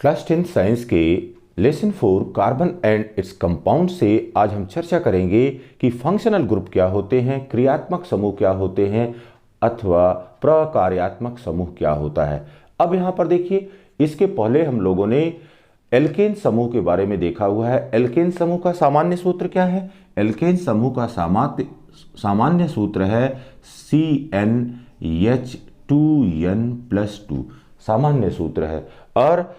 Class 10 science के lesson 4 carbon and its compound से आज हम चर्चा करेंगे कि फंक्शनल ग्रुप क्या होते हैं, क्रियात्मक समूह क्या होते हैं अथवा प्रकार्यात्मक समूह क्या होता है। अब यहाँ पर देखिए, इसके पहले हम लोगों ने एल्केन समूह के बारे में देखा हुआ है। एल्केन समूह का सामान्य सूत्र क्या है? एल्केन समूह का सामान्य सूत्र है CnH2n+2 सामान्य सूत्र है। और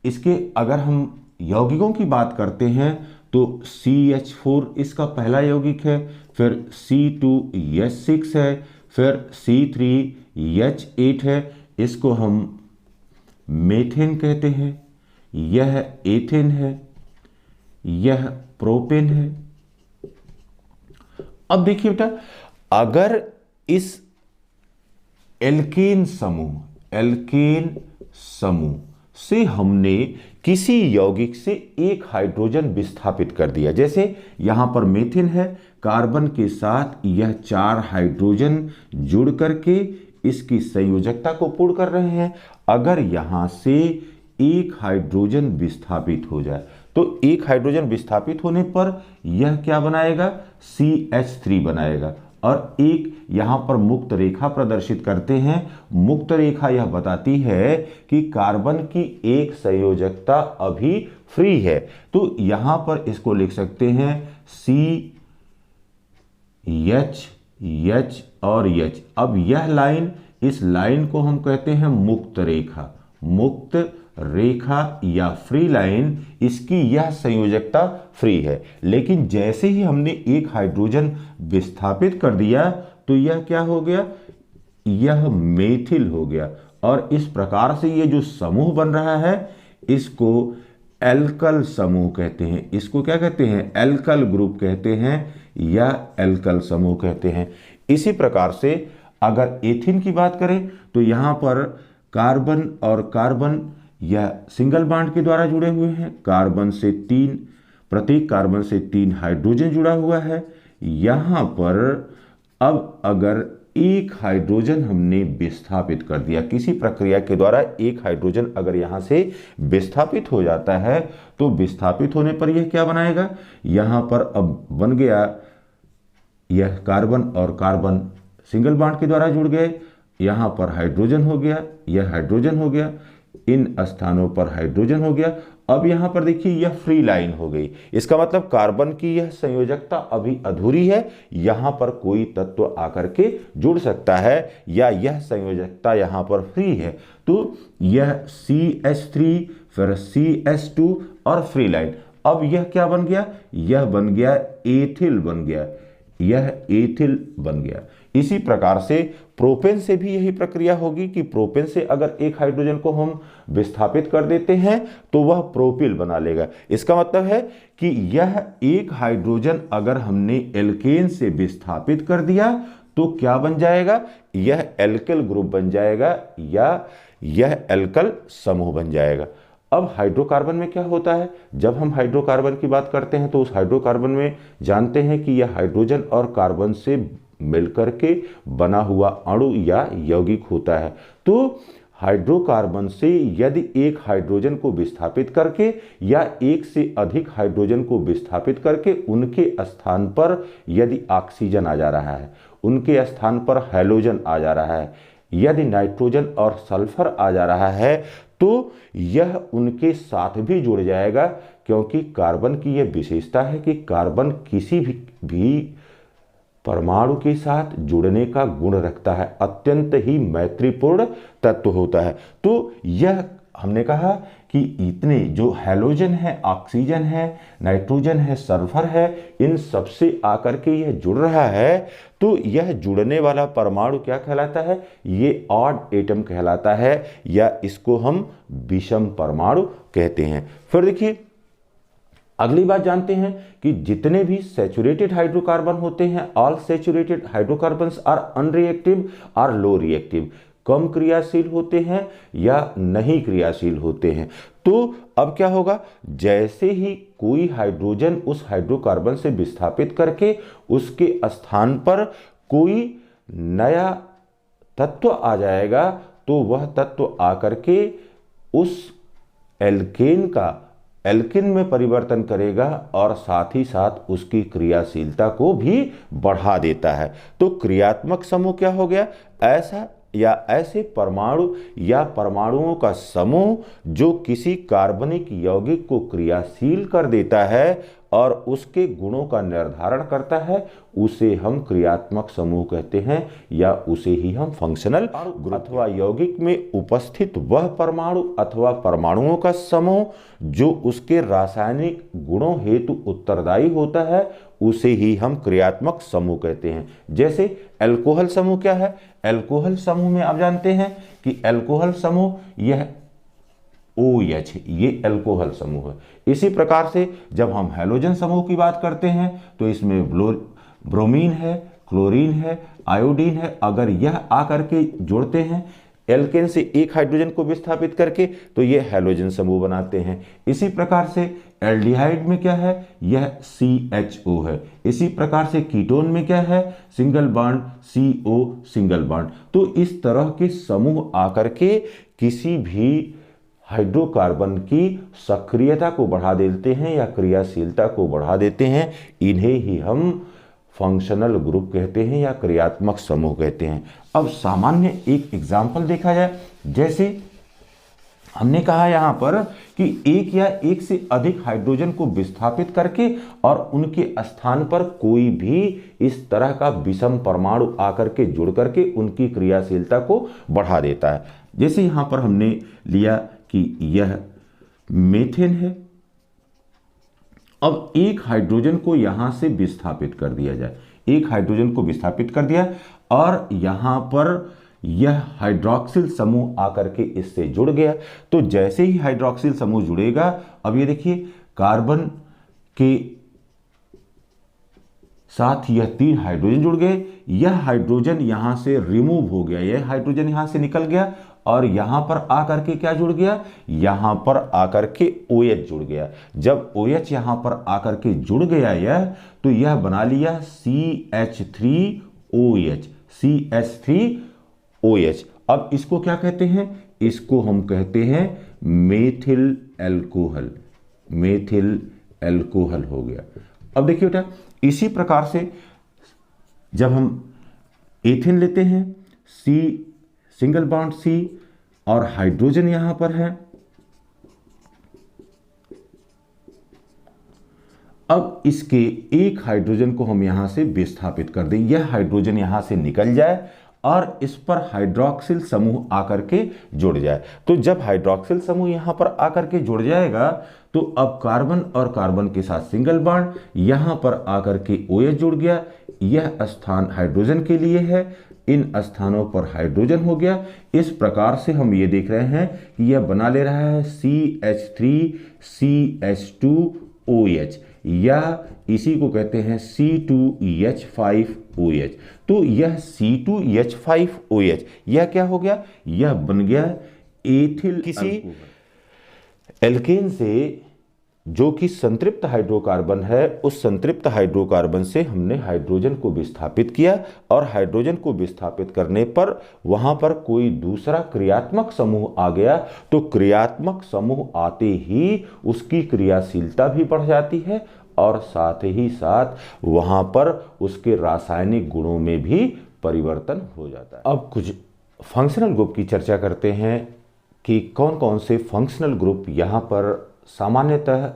इसके अगर हम यौगिकों की बात करते हैं तो CH4 इसका पहला यौगिक है, फिर C2H6 है, फिर C3H8 है। इसको हम मेथेन कहते हैं। यह एथेन है, यह प्रोपेन है। अब देखिए बेटा, अगर इस एल्केन समूह से हमने किसी यौगिक से एक हाइड्रोजन विस्थापित कर दिया, जैसे यहां पर मेथिन है, कार्बन के साथ यह 4 हाइड्रोजन जुड़ करके इसकी संयोजकता को पूर्ण कर रहे हैं। अगर यहां से एक हाइड्रोजन विस्थापित हो जाए तो एक हाइड्रोजन विस्थापित होने पर यह क्या बनाएगा? CH3 बनाएगा। और एक यहां पर मुक्त रेखा प्रदर्शित करते हैं। मुक्त रेखा यह बताती है कि कार्बन की एक संयोजकता अभी फ्री है, तो यहां पर इसको लिख सकते हैं CH और H। अब यह लाइन, इस लाइन को हम कहते हैं मुक्त रेखा। मुक्त रेखा या फ्री लाइन, इसकी यह संयोजकता फ्री है। लेकिन जैसे ही हमने एक हाइड्रोजन विस्थापित कर दिया तो यह क्या हो गया? यह मेथिल हो गया। और इस प्रकार से ये जो समूह बन रहा है इसको एल्कल समूह कहते हैं। इसको क्या कहते हैं? एल्कल ग्रुप कहते हैं या एल्कल समूह कहते हैं। इसी प्रकार से अगर एथिन की बात करें तो यहां पर कार्बन और कार्बन यह सिंगल बॉन्ड के द्वारा जुड़े हुए हैं। प्रत्येक कार्बन से 3 हाइड्रोजन जुड़ा हुआ है। यहां पर अब अगर एक हाइड्रोजन हमने विस्थापित कर दिया, किसी प्रक्रिया के द्वारा एक हाइड्रोजन अगर यहां से विस्थापित हो जाता है तो विस्थापित होने पर यह क्या बनाएगा? यहां पर अब बन गया, यह कार्बन और कार्बन सिंगल बॉन्ड के द्वारा जुड़ गए। यहां पर हाइड्रोजन हो गया, यह हाइड्रोजन हो गया, इन स्थानों पर हाइड्रोजन हो गया। अब यहां पर देखिए यह फ्री लाइन हो गई। इसका मतलब कार्बन की यह संयोजकता अभी अधूरी है। यहां पर कोई तत्व आकर के जुड़ सकता है या यह संयोजकता यहां पर फ्री है। तो यह CH3 फिर CH2 और फ्री लाइन। अब यह क्या बन गया? यह बन गया एथिल बन गया। यह एथिल बन गया। इसी प्रकार से प्रोपेन से भी यही प्रक्रिया होगी कि प्रोपेन से अगर एक हाइड्रोजन को हम विस्थापित कर देते हैं तो वह प्रोपिल बना लेगा। इसका मतलब है कि यह एक हाइड्रोजन अगर हमने एल्केन से विस्थापित कर दिया तो क्या बन जाएगा? यह एल्किल ग्रुप बन जाएगा या यह एल्कल समूह बन जाएगा। अब हाइड्रोकार्बन में क्या होता है? जब हम हाइड्रोकार्बन की बात करते हैं तो उस हाइड्रोकार्बन में जानते हैं कि यह हाइड्रोजन और कार्बन से मिलकर के बना हुआ अणु या यौगिक होता है। तो हाइड्रोकार्बन से यदि एक हाइड्रोजन को विस्थापित करके या एक से अधिक हाइड्रोजन को विस्थापित करके उनके स्थान पर यदि ऑक्सीजन आ जा रहा है, उनके स्थान पर हैलोजन आ जा रहा है, यदि नाइट्रोजन और सल्फर आ जा रहा है तो यह उनके साथ भी जुड़ जाएगा। क्योंकि कार्बन की यह विशेषता है कि कार्बन किसी भी परमाणु के साथ जुड़ने का गुण रखता है, अत्यंत ही मैत्रीपूर्ण तत्व होता है। तो यह हमने कहा कि इतने जो हैलोजन है, ऑक्सीजन है, नाइट्रोजन है, सल्फर है, इन सबसे आकर के यह जुड़ रहा है। तो यह जुड़ने वाला परमाणु क्या कहलाता है? ये ऑड एटम कहलाता है या इसको हम विषम परमाणु कहते हैं। फिर देखिए, अगली बात जानते हैं कि जितने भी सैचुरेटेड हाइड्रोकार्बन होते हैं, all saturated hydrocarbons are unreactive are low reactive, कम क्रियाशील होते हैं या नहीं क्रियाशील होते हैं। तो अब क्या होगा? जैसे ही कोई हाइड्रोजन उस हाइड्रोकार्बन से विस्थापित करके उसके स्थान पर कोई नया तत्व आ जाएगा तो वह तत्व आकर के उस एल्केन का एल्किन में परिवर्तन करेगा और साथ ही साथ उसकी क्रियाशीलता को भी बढ़ा देता है। तो क्रियात्मक समूह क्या हो गया? ऐसा या ऐसे परमाणु या परमाणुओं का समूह जो किसी कार्बनिक यौगिक को क्रियाशील कर देता है और उसके गुणों का निर्धारण करता है, उसे हम क्रियात्मक समूह कहते हैं या उसे ही हम फंक्शनल ग्रुप अथवा यौगिक में उपस्थित वह परमाणु अथवा परमाणुओं का समूह जो उसके रासायनिक गुणों हेतु उत्तरदायी होता है, उसे ही हम क्रियात्मक समूह कहते हैं। जैसे एल्कोहल समूह क्या है? एल्कोहल समूह में आप जानते हैं कि एल्कोहल समूह यह OH, ये एल्कोहल समूह है। इसी प्रकार से जब हम हैलोजन समूह की बात करते हैं तो इसमें ब्रोमीन है, क्लोरीन है, आयोडीन है। अगर यह आकर के जुड़ते हैं एल्केन से एक हाइड्रोजन को विस्थापित करके तो ये हैलोजन समूह बनाते हैं। इसी प्रकार से एल्डिहाइड में क्या है? यह CHO है। इसी प्रकार से कीटोन में क्या है? Single bond CO single bond. तो इस तरह के समूह आकर के किसी भी हाइड्रोकार्बन की सक्रियता को बढ़ा देते हैं या क्रियाशीलता को बढ़ा देते हैं। इन्हें ही हम फंक्शनल ग्रुप कहते हैं या क्रियात्मक समूह कहते हैं। अब सामान्य एक एग्जाम्पल देखा जाए, जैसे हमने कहा यहां पर कि एक या एक से अधिक हाइड्रोजन को विस्थापित करके और उनके स्थान पर कोई भी इस तरह का विषम परमाणु आकर के जुड़ करके उनकी क्रियाशीलता को बढ़ा देता है। जैसे यहां पर हमने लिया कि यह मीथेन है। अब एक हाइड्रोजन को यहां से विस्थापित कर दिया जाए, एक हाइड्रोजन को विस्थापित कर दिया और यहां पर यह हाइड्रॉक्सिल समूह आकर के इससे जुड़ गया। तो जैसे ही हाइड्रॉक्सिल समूह जुड़ेगा, अब ये देखिए कार्बन के साथ यह 3 हाइड्रोजन जुड़ गए। यह हाइड्रोजन यहां से रिमूव हो गया, यह हाइड्रोजन यहां से निकल गया और यहां पर आकर के क्या जुड़ गया? यहां पर आकर के OH जुड़ गया। जब OH यहां पर आकर के जुड़ गया यह, तो यह बना लिया CH3OH, CH3OH। अब इसको क्या कहते हैं? इसको हम कहते हैं मेथिल एल्कोहल, मेथिल एल्कोहल हो गया। अब देखिए बेटा, इसी प्रकार से जब हम एथेन लेते हैं, C सिंगल बॉन्ड C और हाइड्रोजन यहां पर है। अब इसके एक हाइड्रोजन को हम यहां से विस्थापित कर दें, यह हाइड्रोजन यहां से निकल जाए और इस पर हाइड्रॉक्सिल समूह आकर के जुड़ जाए। तो जब हाइड्रॉक्सिल समूह यहां पर आकर के जुड़ जाएगा तो अब कार्बन और कार्बन के साथ सिंगल बॉन्ड, यहां पर आकर के OH जुड़ गया। यह स्थान हाइड्रोजन के लिए है, इन स्थानों पर हाइड्रोजन हो गया। इस प्रकार से हम ये देख रहे हैं कि यह बना ले रहा है CH3CH2OH या इसी को कहते हैं C2H5OH। तो यह C2H5OH यह क्या हो गया? यह बन गया एथिल किसी एल्केन से जो कि संतृप्त हाइड्रोकार्बन है। उस संतृप्त हाइड्रोकार्बन से हमने हाइड्रोजन को विस्थापित किया और हाइड्रोजन को विस्थापित करने पर वहां पर कोई दूसरा क्रियात्मक समूह आ गया। तो क्रियात्मक समूह आते ही उसकी क्रियाशीलता भी बढ़ जाती है और साथ ही साथ वहां पर उसके रासायनिक गुणों में भी परिवर्तन हो जाता है। अब कुछ फंक्शनल ग्रुप की चर्चा करते हैं कि कौन कौन से फंक्शनल ग्रुप यहाँ पर सामान्यतः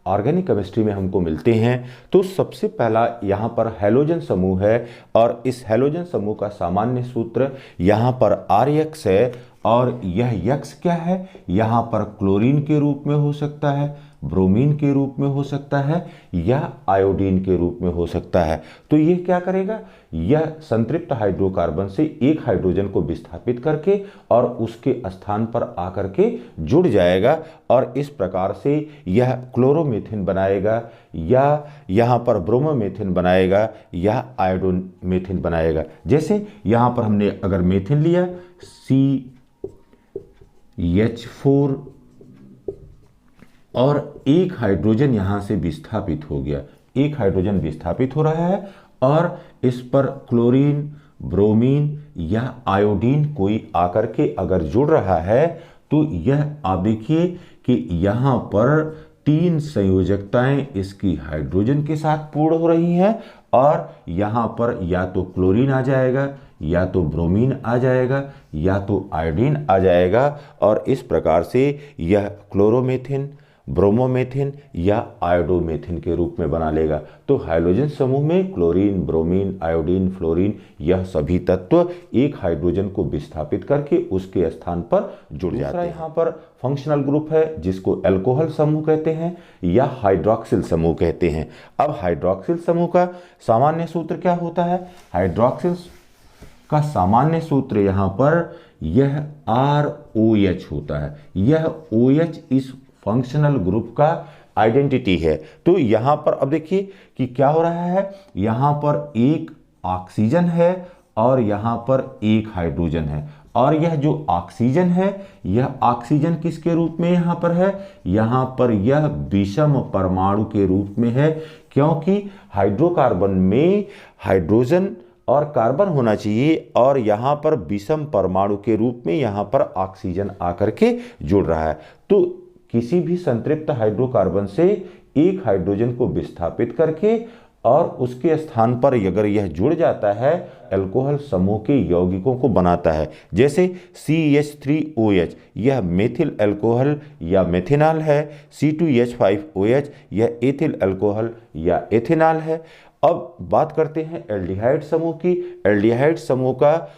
ऑर्गेनिक केमिस्ट्री में हमको मिलते हैं। तो सबसे पहला यहाँ पर हैलोजन समूह है और इस हैलोजन समूह का सामान्य सूत्र यहाँ पर RX है और यह यक्स क्या है? यहाँ पर क्लोरीन के रूप में हो सकता है, ब्रोमीन के रूप में हो सकता है या आयोडीन के रूप में हो सकता है। तो यह क्या करेगा? यह संतृप्त हाइड्रोकार्बन से एक हाइड्रोजन को विस्थापित करके और उसके स्थान पर आकर के जुड़ जाएगा और इस प्रकार से यह क्लोरोमीथेन बनाएगा या यहाँ पर ब्रोमोमीथेन बनाएगा या आयोडोमीथेन बनाएगा। जैसे यहाँ पर हमने अगर मीथेन लिया CH4 और एक हाइड्रोजन यहां से विस्थापित हो गया, एक हाइड्रोजन विस्थापित हो रहा है और इस पर क्लोरीन, ब्रोमीन या आयोडीन कोई आकर के अगर जुड़ रहा है तो यह आप देखिए कि कि यहाँ पर 3 संयोजकताएं इसकी हाइड्रोजन के साथ पूर्ण हो रही हैं और यहाँ पर या तो क्लोरीन आ जाएगा, या तो ब्रोमीन आ जाएगा, या तो आयोडीन आ जाएगा और इस प्रकार से यह क्लोरोमेथिन, ब्रोमोमेथिन या आयोडोमेथिन के रूप में बना लेगा। तो हाइड्रोजन समूह में क्लोरीन, ब्रोमीन, आयोडीन, फ्लोरीन यह सभी तत्व एक हाइड्रोजन को विस्थापित करके उसके स्थान पर जुड़ जाते हैं। यहाँ पर फंक्शनल ग्रुप है जिसको अल्कोहल समूह कहते हैं या हाइड्रॉक्सिल समूह कहते हैं। अब हाइड्रॉक्सिल समूह का सामान्य सूत्र क्या होता है? हाइड्रॉक्सिल का सामान्य सूत्र यहाँ पर यह ROH होता है। यह OH इस फंक्शनल ग्रुप का आइडेंटिटी है। तो यहां पर अब देखिए कि क्या हो रहा है, यहां पर एक ऑक्सीजन है और यहां पर एक हाइड्रोजन है और यह जो ऑक्सीजन है यह ऑक्सीजन किसके रूप में यहां पर है? यहां पर यह विषम परमाणु के रूप में है, क्योंकि हाइड्रोकार्बन में हाइड्रोजन और कार्बन होना चाहिए और यहां पर विषम परमाणु के रूप में यहां पर ऑक्सीजन आकर के जुड़ रहा है। तो किसी भी संतृप्त हाइड्रोकार्बन से एक हाइड्रोजन को विस्थापित करके और उसके स्थान पर अगर यह जुड़ जाता है अल्कोहल समूह के यौगिकों को बनाता है। जैसे CH3OH यह मेथिल अल्कोहल या मेथिनॉल है, C2H5OH यह एथिल अल्कोहल या एथेनॉल है। अब बात करते हैं एल्डिहाइड समूह की। एल्डिहाइड समूह का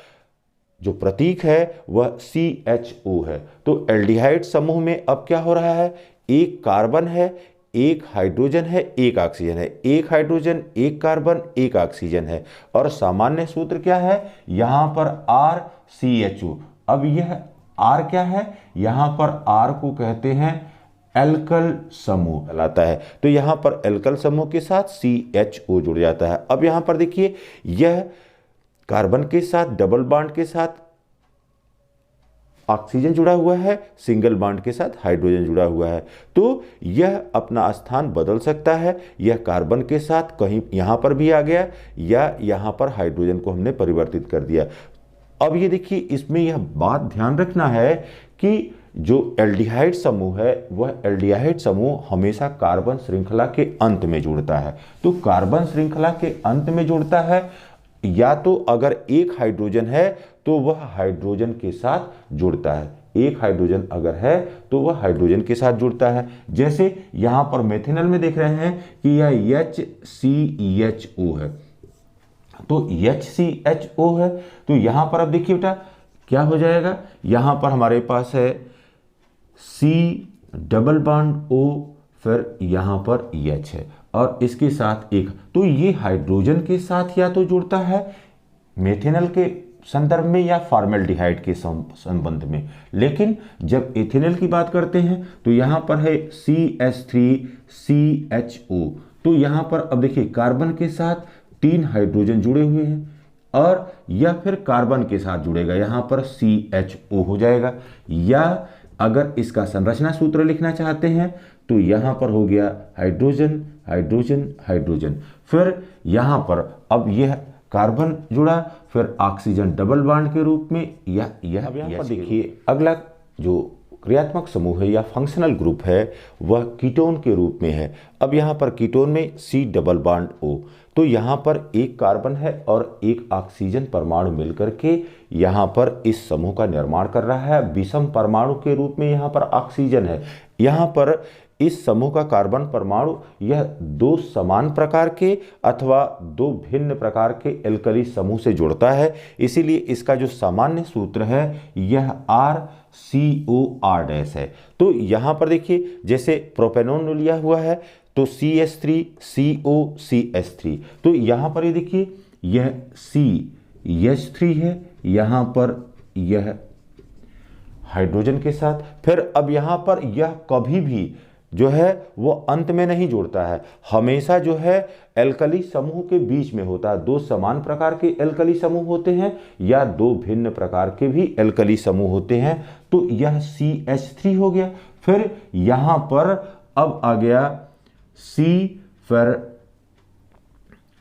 जो प्रतीक है वह CHO है। तो एल्डिहाइड समूह में अब क्या हो रहा है, एक कार्बन है, एक हाइड्रोजन है, एक ऑक्सीजन है, एक हाइड्रोजन, एक कार्बन, एक ऑक्सीजन है और सामान्य सूत्र क्या है, यहां पर RCHO। अब यह R क्या है, यहां पर R को कहते हैं एल्कल समूह कहलाता है। तो यहां पर एल्कल समूह के साथ CHO जुड़ जाता है। अब यहां पर देखिए यह कार्बन के साथ डबल बॉन्ड के साथ ऑक्सीजन जुड़ा हुआ है, सिंगल बॉन्ड के साथ हाइड्रोजन जुड़ा हुआ है। तो यह अपना स्थान बदल सकता है, यह कार्बन के साथ कहीं यहां पर भी आ गया या यहां पर हाइड्रोजन को हमने परिवर्तित कर दिया। अब ये देखिए इसमें यह बात ध्यान रखना है कि जो एल्डिहाइड समूह है वह एल्डिहाइड समूह हमेशा कार्बन श्रृंखला के अंत में जुड़ता है। तो कार्बन श्रृंखला के अंत में जुड़ता है या तो अगर एक हाइड्रोजन है तो वह हाइड्रोजन के साथ जुड़ता है, एक हाइड्रोजन अगर है तो वह हाइड्रोजन के साथ जुड़ता है। जैसे यहां पर मेथिनॉल में देख रहे हैं कि यह HCHO है, तो HCHO है। तो यहां पर अब देखिए बेटा क्या हो जाएगा, यहां पर हमारे पास है C डबल बॉन्ड O, फिर यहां पर H है और इसके साथ एक, तो ये हाइड्रोजन के साथ या तो जुड़ता है मेथिनॉल के संदर्भ में या फॉर्मेल्डिहाइड के संबंध में। लेकिन जब एथिनॉल की बात करते हैं तो यहां पर है CH3CHO। तो यहां पर अब देखिए कार्बन के साथ 3 हाइड्रोजन जुड़े हुए हैं और यह फिर कार्बन के साथ जुड़ेगा, यहां पर CHO हो जाएगा। या अगर इसका संरचना सूत्र लिखना चाहते हैं तो यहां पर हो गया हाइड्रोजन हाइड्रोजन हाइड्रोजन, फिर यहां पर अब यह कार्बन जुड़ा, फिर ऑक्सीजन डबल बॉन्ड के रूप में यह यहां पर देखिए अगला जो क्रियात्मक समूह है या फंक्शनल ग्रुप है वह कीटोन के रूप में है। अब यहाँ पर कीटोन में C डबल बॉन्ड O, तो यहाँ पर एक कार्बन है और एक ऑक्सीजन परमाणु मिलकर के यहाँ पर इस समूह का निर्माण कर रहा है। विषम परमाणु के रूप में यहाँ पर ऑक्सीजन है। यहाँ पर इस समूह का कार्बन परमाणु यह 2 समान प्रकार के अथवा 2 भिन्न प्रकार के एल्कली समूह से जुड़ता है, इसीलिए इसका जो सामान्य सूत्र है यह RCOR डैश है। तो यहाँ पर देखिए जैसे प्रोपेनॉन लिया हुआ है तो CH3COCH3, तो यहाँ पर ये देखिए यह CH3 है, यहाँ पर यह हाइड्रोजन के साथ, फिर अब यहाँ पर यह कभी भी जो है वो अंत में नहीं जुड़ता है, हमेशा जो है एल्कली समूह के बीच में होता है। 2 समान प्रकार के एल्कली समूह होते हैं या 2 भिन्न प्रकार के भी एल्कली समूह होते हैं। तो यह CH3 हो गया, फिर यहां पर अब आ गया C, फिर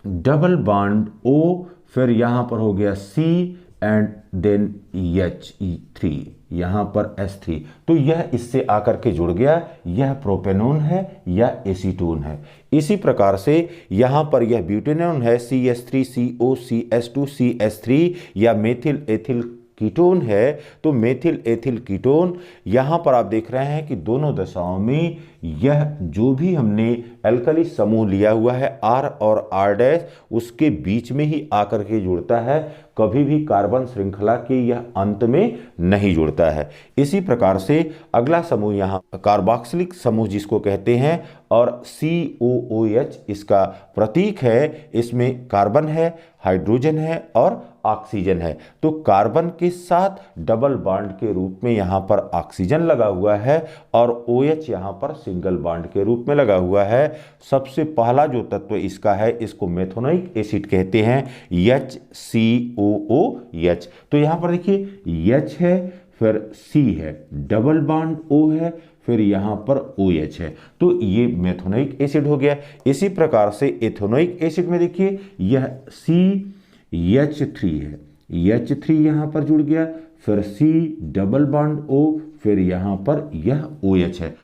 डबल बॉन्ड O, फिर यहां पर हो गया C एंड देन H3, यहाँ पर H3, तो यह इससे आकर के जुड़ गया, यह प्रोपेनोन है या एसीटोन है। इसी प्रकार से यहाँ पर यह ब्यूटेनोन है, CH3COCH2CH3, या मेथिल एथिल कीटोन है, तो मेथिल एथिल कीटोन। यहाँ पर आप देख रहे हैं कि दोनों दशाओं में यह जो भी हमने एल्कली समूह लिया हुआ है R और R' उसके बीच में ही आकर के जुड़ता है, कभी भी कार्बन श्रृंखला के यह अंत में नहीं जुड़ता है। इसी प्रकार से अगला समूह यहाँ कार्बोक्सिलिक समूह जिसको कहते हैं, और COOH इसका प्रतीक है। इसमें कार्बन है, हाइड्रोजन है और ऑक्सीजन है। तो कार्बन के साथ डबल बॉन्ड के रूप में यहाँ पर ऑक्सीजन लगा हुआ है और OH यहाँ पर सिंगल बॉन्ड के रूप में लगा हुआ है। सबसे पहला जो तत्व इसका है, इसको मेथोनिक एसिड कहते हैं, HCOOH। तो यहाँ पर देखिए H है, फिर C है, डबल बॉन्ड O है, फिर यहाँ पर OH है, तो ये मेथोनिक एसिड हो गया। इसी प्रकार से एथेनोइक एसिड में देखिए यह CH3 है, H3 यहाँ पर जुड़ गया, फिर C डबल बॉन्ड O, फिर यहाँ पर यह OH है।